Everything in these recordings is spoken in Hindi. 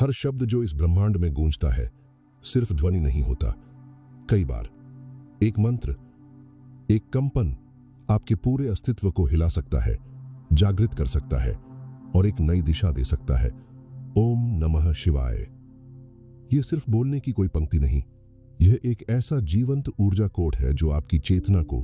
हर शब्द जो इस ब्रह्मांड में गूंजता है सिर्फ ध्वनि नहीं होता। कई बार एक मंत्र, एक कंपन आपके पूरे अस्तित्व को हिला सकता है, जागृत कर सकता है और एक नई दिशा दे सकता है। ओम नमः शिवाय। यह सिर्फ बोलने की कोई पंक्ति नहीं, यह एक ऐसा जीवंत ऊर्जा कोड है जो आपकी चेतना को,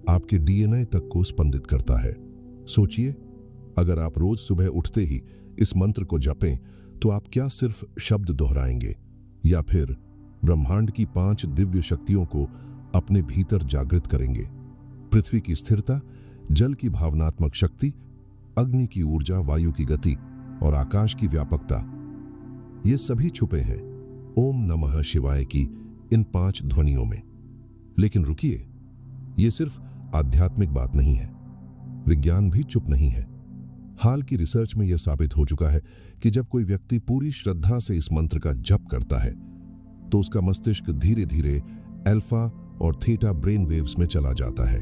आपके डीएनए तक को स्पंदित करता है। सोचिए, अगर आप रोज सुबह उठते ही इस मंत्र को जपें तो आप क्या सिर्फ शब्द दोहराएंगे या फिर ब्रह्मांड की 5 दिव्य शक्तियों को अपने भीतर जागृत करेंगे? पृथ्वी की स्थिरता, जल की भावनात्मक शक्ति, अग्नि की ऊर्जा, वायु की गति और आकाश की व्यापकता, ये सभी छुपे हैं ओम नमः शिवाय की इन 5 ध्वनियों में। लेकिन रुकिए, ये सिर्फ आध्यात्मिक बात नहीं है। विज्ञान भी चुप नहीं है। हाल की रिसर्च में यह साबित हो चुका है कि जब कोई व्यक्ति पूरी श्रद्धा से इस मंत्र का जप करता है तो उसका मस्तिष्क धीरे धीरे अल्फा और थीटा ब्रेन वेव्स में चला जाता है,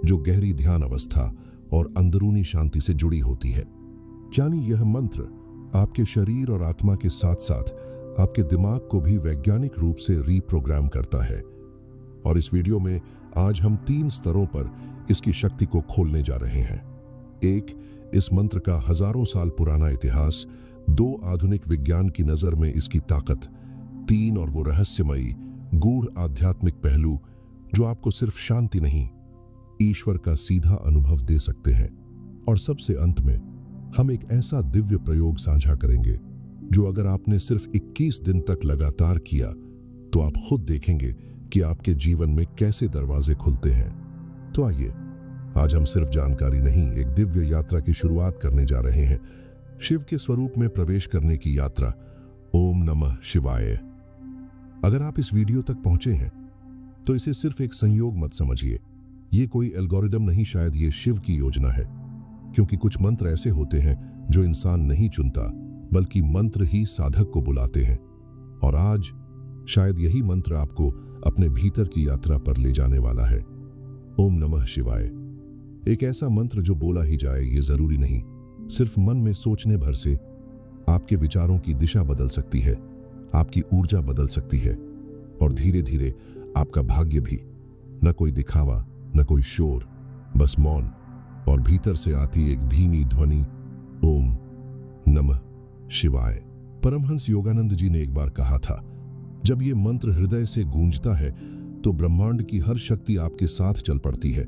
जो गहरी ध्यान अवस्था और अंदरूनी शांति से जुड़ी होती है। यानी यह मंत्र आपके शरीर और आत्मा के साथ साथ आपके दिमाग को भी वैज्ञानिक रूप से रीप्रोग्राम करता है। और इस वीडियो में आज हम 3 स्तरों पर इसकी शक्ति को खोलने जा रहे हैं। 1, इस मंत्र का हजारों साल पुराना इतिहास। 2, आधुनिक विज्ञान की नजर में इसकी ताकत। 3, और वो रहस्यमयी गूढ़ आध्यात्मिक पहलू जो आपको सिर्फ शांति नहीं, ईश्वर का सीधा अनुभव दे सकते हैं। और सबसे अंत में हम एक ऐसा दिव्य प्रयोग साझा करेंगे जो अगर आपने सिर्फ 21 दिन तक लगातार किया तो आप खुद देखेंगे कि आपके जीवन में कैसे दरवाजे खुलते हैं। तो आइए, आज हम सिर्फ जानकारी नहीं, एक दिव्य यात्रा की शुरुआत करने जा रहे हैं। शिव के स्वरूप में प्रवेश करने की यात्रा। ओम नमः शिवाय। अगर आप इस वीडियो तक पहुंचे हैं तो इसे सिर्फ एक संयोग मत समझिए। ये कोई एल्गोरिदम नहीं, शायद ये शिव की योजना है। क्योंकि कुछ मंत्र ऐसे होते हैं जो इंसान नहीं चुनता, बल्कि मंत्र ही साधक को बुलाते हैं। और आज शायद यही मंत्र आपको अपने भीतर की यात्रा पर ले जाने वाला है। ओम नमः शिवाय एक ऐसा मंत्र जो बोला ही जाए ये जरूरी नहीं, सिर्फ मन में सोचने भर से आपके विचारों की दिशा बदल सकती है, आपकी ऊर्जा बदल सकती है और धीरे धीरे आपका भाग्य भी। न कोई दिखावा, न कोई शोर, बस मौन और भीतर से आती एक धीमी ध्वनि, ओम नमः शिवाय। परमहंस योगानंद जी ने एक बार कहा था, जब ये मंत्र हृदय से गूंजता है तो ब्रह्मांड की हर शक्ति आपके साथ चल पड़ती है।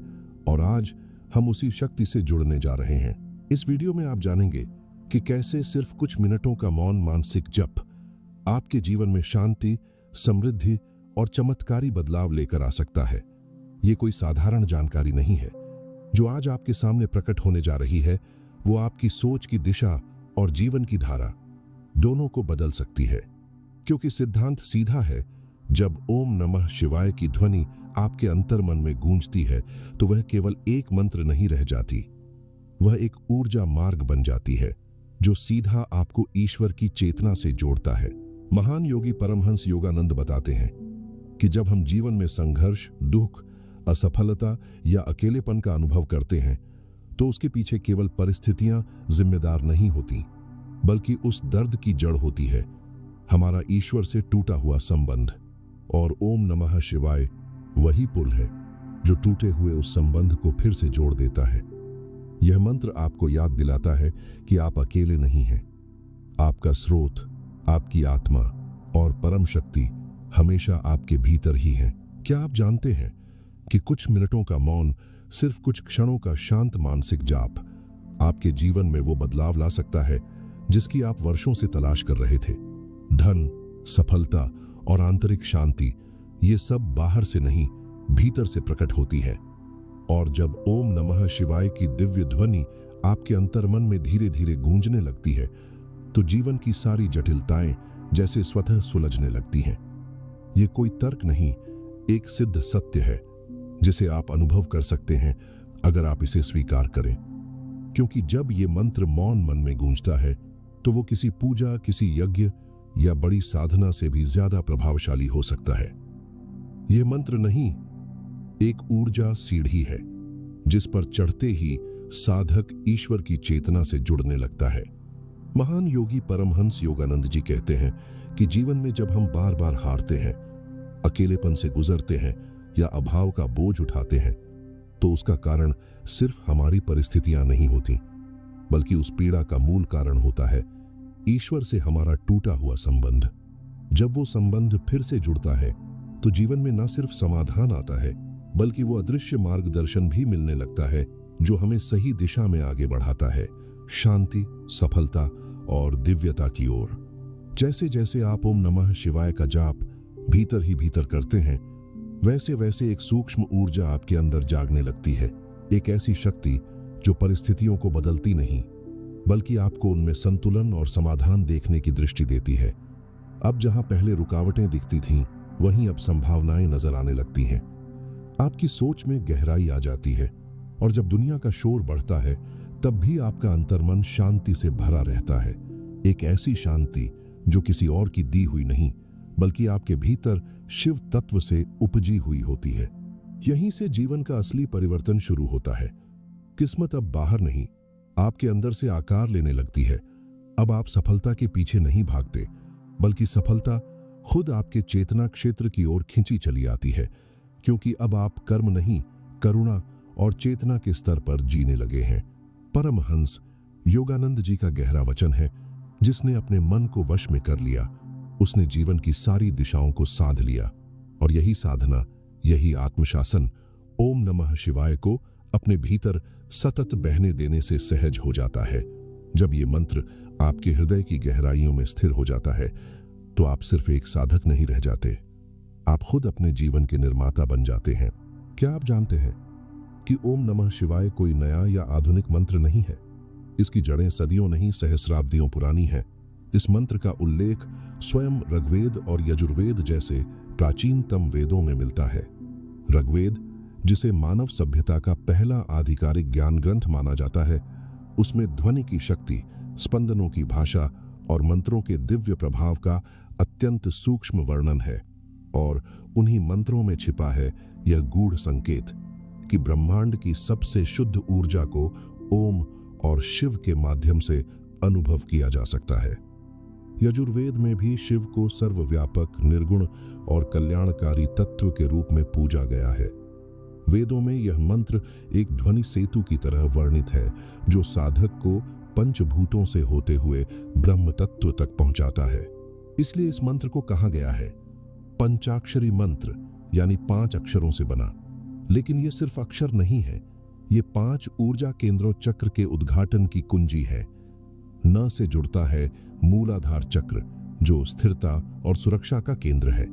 और आज हम उसी शक्ति से जुड़ने जा रहे हैं। इस वीडियो में आप जानेंगे कि कैसे सिर्फ कुछ मिनटों का मौन मानसिक जप आपके जीवन में शांति, समृद्धि और चमत्कारी बदलाव लेकर आ सकता है। ये कोई साधारण जानकारी नहीं है। जो आज आपके सामने प्रकट होने जा रही है वो आपकी सोच की दिशा और जीवन की धारा दोनों को बदल सकती है। क्योंकि सिद्धांत सीधा है, जब ओम नमः शिवाय की ध्वनि आपके अंतर मन में गूंजती है तो वह केवल एक मंत्र नहीं रह जाती, वह एक ऊर्जा मार्ग बन जाती है जो सीधा आपको ईश्वर की चेतना से जोड़ता है। महान योगी परमहंस योगानंद बताते हैं कि जब हम जीवन में संघर्ष, दुख, असफलता या अकेलेपन का अनुभव करते हैं तो उसके पीछे केवल परिस्थितियां जिम्मेदार नहीं होती, बल्कि उस दर्द की जड़ होती है हमारा ईश्वर से टूटा हुआ संबंध। और ओम नमः शिवाय वही पुल है जो टूटे हुए उस संबंध को फिर से जोड़ देता है। यह मंत्र आपको याद दिलाता है कि आप अकेले नहीं हैं। आपका स्रोत, आपकी आत्मा और परम शक्ति हमेशा आपके भीतर ही है। क्या आप जानते हैं कि कुछ मिनटों का मौन, सिर्फ कुछ क्षणों का शांत मानसिक जाप आपके जीवन में वो बदलाव ला सकता है जिसकी आप वर्षों से तलाश कर रहे थे। धन, सफलता और आंतरिक शांति, ये सब बाहर से नहीं, भीतर से प्रकट होती है। और जब ओम नमः शिवाय की दिव्य ध्वनि आपके अंतर्मन में धीरे धीरे गूंजने लगती है तो जीवन की सारी जटिलताएं जैसे स्वतः सुलझने लगती हैं। ये कोई तर्क नहीं, एक सिद्ध सत्य है जिसे आप अनुभव कर सकते हैं अगर आप इसे स्वीकार करें। क्योंकि जब ये मंत्र मौन मन में गूंजता है तो वो किसी पूजा, किसी यज्ञ या बड़ी साधना से भी ज्यादा प्रभावशाली हो सकता है। यह मंत्र नहीं, एक ऊर्जा सीढ़ी है जिस पर चढ़ते ही साधक ईश्वर की चेतना से जुड़ने लगता है। महान योगी परमहंस योगानंद जी कहते हैं कि जीवन में जब हम बार बार हारते हैं, अकेलेपन से गुजरते हैं या अभाव का बोझ उठाते हैं, तो उसका कारण सिर्फ हमारी परिस्थितियां नहीं होती, बल्कि उस पीड़ा का मूल कारण होता है ईश्वर से हमारा टूटा हुआ संबंध। जब वो संबंध फिर से जुड़ता है तो जीवन में न सिर्फ समाधान आता है, बल्कि वो अदृश्य मार्गदर्शन भी मिलने लगता है जो हमें सही दिशा में आगे बढ़ाता है, शांति, सफलता और दिव्यता की ओर। जैसे जैसे आप ओम नमः शिवाय का जाप भीतर ही भीतर करते हैं, वैसे वैसे एक सूक्ष्म ऊर्जा आपके अंदर जागने लगती है, एक ऐसी शक्ति जो परिस्थितियों को बदलती नहीं, बल्कि आपको उनमें संतुलन और समाधान देखने की दृष्टि देती है। अब जहां पहले रुकावटें दिखती थीं, वहीं अब संभावनाएं नजर आने लगती हैं। आपकी सोच में गहराई आ जाती है और जब दुनिया का शोर बढ़ता है, तब भी आपका अंतर्मन शांति से भरा रहता है। एक ऐसी शांति जो किसी और की दी हुई नहीं, बल्कि आपके भीतर शिव तत्व से उपजी हुई होती है। यहीं से जीवन का असली परिवर्तन शुरू होता है। किस्मत अब बाहर नहीं, आपके अंदर से आकार लेने लगती है। अब आप सफलता के पीछे नहीं भागते, बल्कि सफलता खुद आपके चेतना क्षेत्र की ओर खींची चली आती है, क्योंकि अब आप कर्म नहीं, करुणा और चेतना के स्तर पर जीने लगे हैं। परमहंस योगानंद जी का गहरा वचन है, जिसने अपने मन को वश में कर लिया, उसने जीवन की सारी दिशाओं को साध लिया। और यही साधना, यही आत्मशासन ओम नमः शिवाय को अपने भीतर सतत बहने देने से सहज हो जाता है। जब ये मंत्र आपके हृदय की गहराइयों में स्थिर हो जाता है, तो आप सिर्फ एक साधक नहीं रह जाते, आप खुद अपने जीवन के निर्माता बन जाते हैं। क्या आप जानते हैं कि ओम नमः शिवाय कोई नया या आधुनिक मंत्र नहीं है? इसकी जड़ें सदियों नहीं, सहस्राब्दियों पुरानी हैं। इस मंत्र का उल्लेख स्वयं ऋग्वेद और यजुर्वेद जैसे प्राचीनतम वेदों में मिलता है। ऋग्वेद, जिसे मानव सभ्यता का पहला आधिकारिक ज्ञान ग्रंथ माना जाता है, उसमें ध्वनि की शक्ति, स्पंदनों की भाषा और मंत्रों के दिव्य प्रभाव का अत्यंत सूक्ष्म वर्णन है। और उन्हीं मंत्रों में छिपा है यह गूढ़ संकेत कि ब्रह्मांड की सबसे शुद्ध ऊर्जा को ओम और शिव के माध्यम से अनुभव किया जा सकता है। यजुर्वेद में भी शिव को सर्वव्यापक, निर्गुण और कल्याणकारी तत्व के रूप में पूजा गया है। वेदों में यह मंत्र एक ध्वनि सेतु की तरह वर्णित है, जो साधक को पंचभूतों से होते हुए ब्रह्म तत्व तक पहुंचाता है। इसलिए इस मंत्र को कहा गया है पंचाक्षरी मंत्र, यानी 5 अक्षरों से बना। लेकिन यह सिर्फ अक्षर नहीं है, ये 5 ऊर्जा केंद्रों चक्र के उद्घाटन की कुंजी है। न से जुड़ता है मूलाधार चक्र, जो स्थिरता और सुरक्षा का केंद्र है।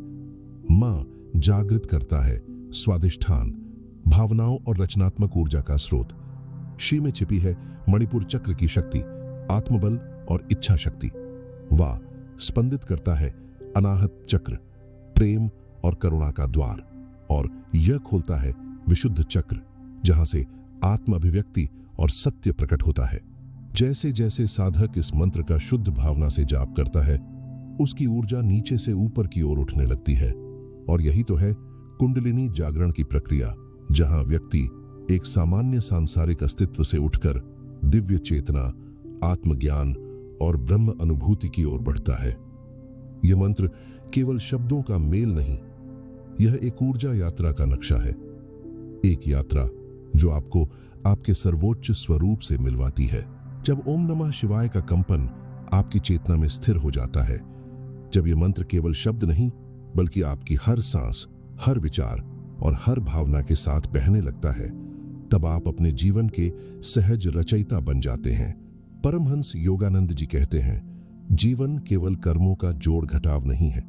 मां जागृत करता है स्वादिष्ठान, भावनाओं और रचनात्मक ऊर्जा का स्रोत। शी में छिपी है मणिपुर चक्र की शक्ति, आत्मबल और इच्छा शक्ति। वा स्पंदित करता है अनाहत चक्र, प्रेम और करुणा का द्वार। और यह खोलता है विशुद्ध चक्र, जहां से आत्म अभिव्यक्ति और सत्य प्रकट होता है। जैसे जैसे साधक इस मंत्र का शुद्ध भावना से जाप करता है, उसकी ऊर्जा नीचे से ऊपर की ओर उठने लगती है। और यही तो है कुंडलिनी जागरण की प्रक्रिया, जहां व्यक्ति एक सामान्य सांसारिक अस्तित्व से उठकर दिव्य चेतना, आत्मज्ञान और ब्रह्म अनुभूति की ओर बढ़ता है। यह मंत्र केवल शब्दों का मेल नहीं, यह एक ऊर्जा यात्रा का नक्शा है। एक यात्रा जो आपको आपके सर्वोच्च स्वरूप से मिलवाती है। जब ओम नमः शिवाय का कंपन आपकी चेतना में स्थिर हो जाता है, जब यह मंत्र केवल शब्द नहीं, बल्कि आपकी हर सांस, हर विचार और हर भावना के साथ बहने लगता है, तब आप अपने जीवन के सहज रचयिता बन जाते हैं। परमहंस योगानंद जी कहते हैं, जीवन केवल कर्मों का जोड़ घटाव नहीं है,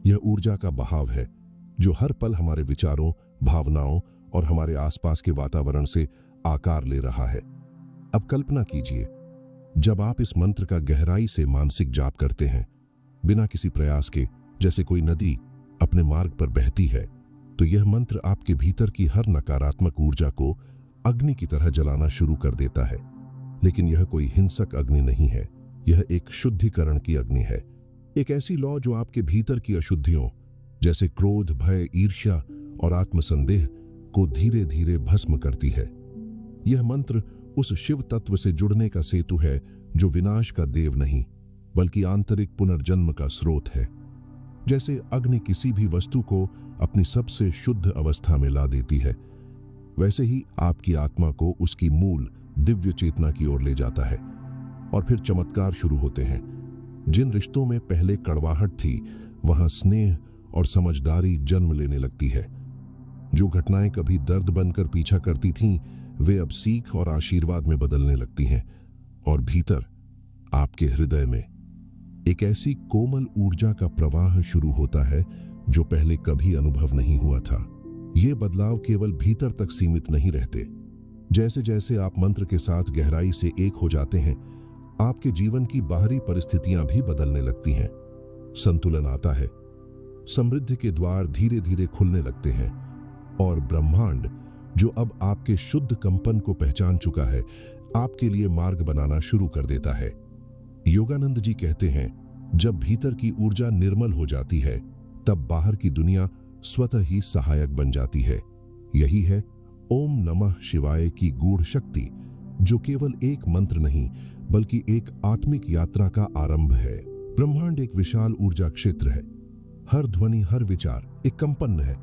यह ऊर्जा का बहाव है जो हर पल हमारे विचारों, भावनाओं और हमारे आसपास के वातावरण से आकार ले रहा है। अब कल्पना कीजिए, जब आप इस मंत्र का गहराई से मानसिक जाप करते हैं, बिना किसी प्रयास के, जैसे कोई नदी अपने मार्ग पर बहती है, तो यह मंत्र आपके भीतर की हर नकारात्मक ऊर्जा को अग्नि की तरह जलाना शुरू कर देता है। लेकिन यह कोई हिंसक अग्नि नहीं है, यह एक शुद्धिकरण की अग्नि है। एक ऐसी लौ जो आपके भीतर की अशुद्धियों, जैसे क्रोध, भय, ईर्ष्या और आत्मसंदेह को धीरे धीरे भस्म करती है। यह मंत्र उस शिव तत्व से जुड़ने का सेतु है जो विनाश का देव नहीं बल्कि आंतरिक पुनर्जन्म का स्रोत है। जैसे अग्नि किसी भी वस्तु को अपनी सबसे शुद्ध अवस्था में ला देती है, वैसे ही आपकी आत्मा को उसकी मूल दिव्य चेतना की ओर ले जाता है। और फिर चमत्कार शुरू होते हैं। जिन रिश्तों में पहले कड़वाहट थी, वहां स्नेह और समझदारी जन्म लेने लगती है। जो घटनाएं कभी दर्द बनकर पीछा करती थीं, वे अब सीख और आशीर्वाद में बदलने लगती हैं। और भीतर आपके हृदय में एक ऐसी कोमल ऊर्जा का प्रवाह शुरू होता है जो पहले कभी अनुभव नहीं हुआ था। ये बदलाव केवल भीतर तक सीमित नहीं रहते। जैसे जैसे आप मंत्र के साथ गहराई से एक हो जाते हैं, आपके जीवन की बाहरी परिस्थितियां भी बदलने लगती हैं। संतुलन आता है, समृद्धि के द्वार धीरे धीरे खुलने लगते हैं और ब्रह्मांड, जो अब आपके शुद्ध कंपन को पहचान चुका है, आपके लिए मार्ग बनाना शुरू कर देता है। योगानंद जी कहते हैं, जब भीतर की ऊर्जा निर्मल हो जाती है, तब बाहर की दुनिया स्वतः ही सहायक बन जाती है। यही है ओम नमः शिवाय की गूढ़ शक्ति, जो केवल एक मंत्र नहीं बल्कि एक आत्मिक यात्रा का आरंभ है। ब्रह्मांड एक विशाल ऊर्जा क्षेत्र है। हर ध्वनि, हर विचार एक कंपन है।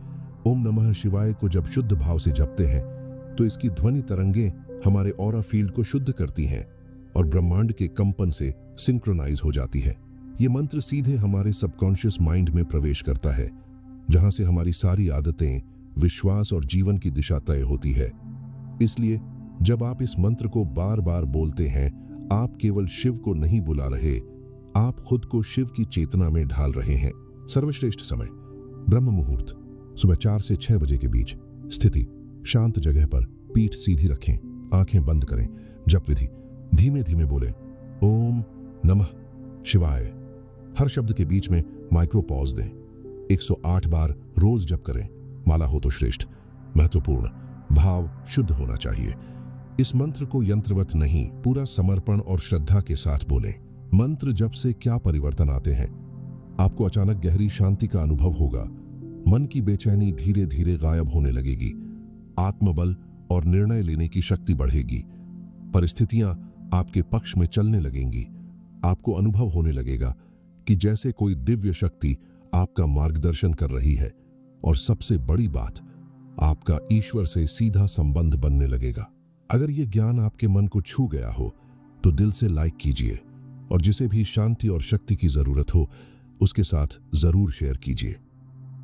ओम नमः शिवाय को जब शुद्ध भाव से जपते हैं, तो इसकी ध्वनि तरंगें हमारे ऑरा फील्ड को शुद्ध करती हैं और ब्रह्मांड के कंपन से सिंक्रोनाइज हो जाती है। ये मंत्र सीधे हमारे सबकॉन्शियस माइंड में प्रवेश करता है, जहां से हमारी सारी आदतें, विश्वास और जीवन की दिशा तय होती है। इसलिए जब आप इस मंत्र को बार बार बोलते हैं, आप केवल शिव को नहीं बुला रहे, आप खुद को शिव की चेतना में ढाल रहे हैं। सर्वश्रेष्ठ समय ब्रह्म मुहूर्त, सुबह 4 से 6 बजे के बीच। स्थिति शांत जगह पर, पीठ सीधी रखें, आंखें बंद करें। जप विधि धीमे धीमे बोलें, ओम नमः शिवाय। हर शब्द के बीच में माइक्रो पॉज दें। 108 बार रोज जप करें। माला हो तो श्रेष्ठ। महत्वपूर्ण, भाव शुद्ध होना चाहिए। इस मंत्र को यंत्रवत नहीं, पूरा समर्पण और श्रद्धा के साथ बोलें। मंत्र जप से क्या परिवर्तन आते हैं? आपको अचानक गहरी शांति का अनुभव होगा। मन की बेचैनी धीरे धीरे गायब होने लगेगी। आत्मबल और निर्णय लेने की शक्ति बढ़ेगी। परिस्थितियां आपके पक्ष में चलने लगेंगी। आपको अनुभव होने लगेगा कि जैसे कोई दिव्य शक्ति आपका मार्गदर्शन कर रही है। और सबसे बड़ी बात, आपका ईश्वर से सीधा संबंध बनने लगेगा। अगर ये ज्ञान आपके मन को छू गया हो, तो दिल से लाइक कीजिए और जिसे भी शांति और शक्ति की जरूरत हो, उसके साथ जरूर शेयर कीजिए।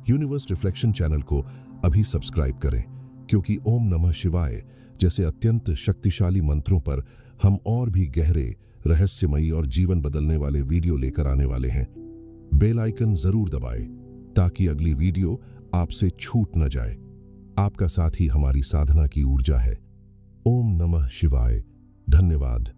यूनिवर्स रिफ्लेक्शन चैनल को अभी सब्सक्राइब करें, क्योंकि ओम नमः शिवाय जैसे अत्यंत शक्तिशाली मंत्रों पर हम और भी गहरे, रहस्यमयी और जीवन बदलने वाले वीडियो लेकर आने वाले हैं। बेल आइकन जरूर दबाएं ताकि अगली वीडियो आपसे छूट न जाए। आपका साथ ही हमारी साधना की ऊर्जा है। ओम नमः शिवाय। धन्यवाद।